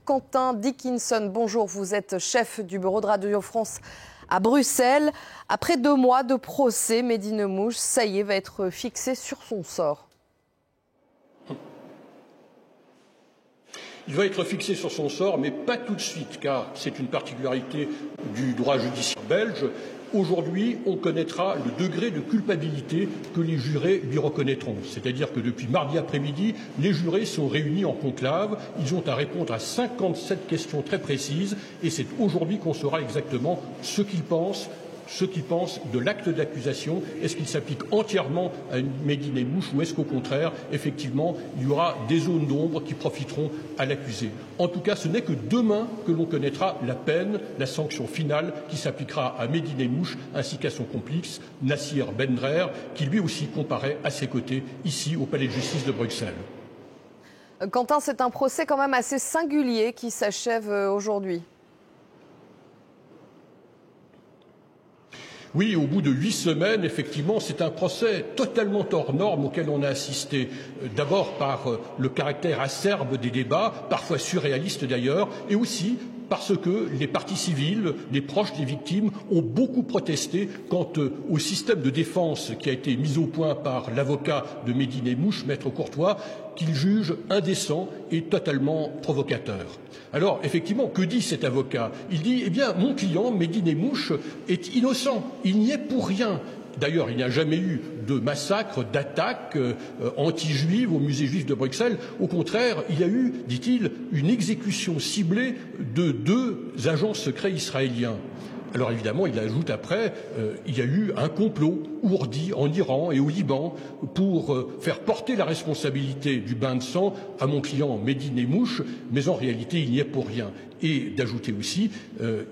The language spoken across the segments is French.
Quentin Dickinson, bonjour, vous êtes chef du bureau de Radio France à Bruxelles. Après 2 mois de procès, Mehdi Nemmouche, ça y est, va être fixé sur son sort. Il va être fixé sur son sort, mais pas tout de suite, car c'est une particularité du droit judiciaire belge. Aujourd'hui, on connaîtra le degré de culpabilité que les jurés lui reconnaîtront. C'est-à-dire que depuis mardi après-midi, les jurés sont réunis en conclave. Ils ont à répondre à 57 questions très précises. Et c'est aujourd'hui qu'on saura exactement ce qu'ils pensent de l'acte d'accusation. Est-ce qu'il s'applique entièrement à Mehdi Nemmouche ou est-ce qu'au contraire, effectivement, il y aura des zones d'ombre qui profiteront à l'accusé? En tout cas, ce n'est que demain que l'on connaîtra la peine, la sanction finale qui s'appliquera à Mehdi Nemmouche ainsi qu'à son complice, Nassir Bendrer, qui lui aussi comparaît à ses côtés ici au Palais de justice de Bruxelles. Quentin, c'est un procès quand même assez singulier qui s'achève aujourd'hui. Oui, au bout de 8 semaines, effectivement, c'est un procès totalement hors norme auquel on a assisté. D'abord par le caractère acerbe des débats, parfois surréaliste d'ailleurs, et aussi parce que les parties civiles, les proches des victimes, ont beaucoup protesté quant au système de défense qui a été mis au point par l'avocat de Mehdi Nemmouche, Maître Courtois, qu'il juge indécent et totalement provocateur. Alors, effectivement, que dit cet avocat? Il dit, eh bien, mon client, Mehdi Nemmouche, est innocent, il n'y est pour rien. D'ailleurs, il n'y a jamais eu de massacre, d'attaque anti-juive au musée juif de Bruxelles. Au contraire, il y a eu, dit-il, une exécution ciblée de 2 agents secrets israéliens. Alors évidemment, il ajoute après, il y a eu un complot ourdi en Iran et au Liban pour faire porter la responsabilité du bain de sang à mon client Mehdi Nemmouche, mais en réalité, il n'y est pour rien. Et d'ajouter aussi,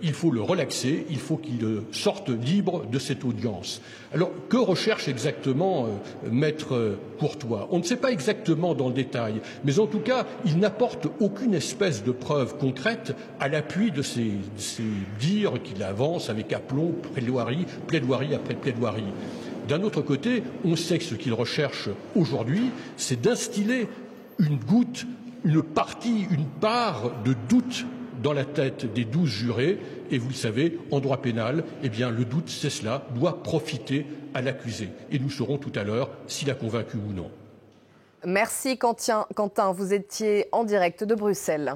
il faut le relaxer, il faut qu'il sorte libre de cette audience. Alors, que recherche exactement Maître Courtois? On ne sait pas exactement dans le détail, mais en tout cas, il n'apporte aucune espèce de preuve concrète à l'appui de ces dires qu'il avance avec aplomb, plaidoirie après plaidoirie. D'un autre côté, on sait que ce qu'il recherche aujourd'hui, c'est d'instiller une goutte, une part de doute dans la tête des 12 jurés. Et vous le savez, en droit pénal, eh bien, le doute, c'est cela, doit profiter à l'accusé. Et nous saurons tout à l'heure s'il a convaincu ou non. Merci Quentin, vous étiez en direct de Bruxelles.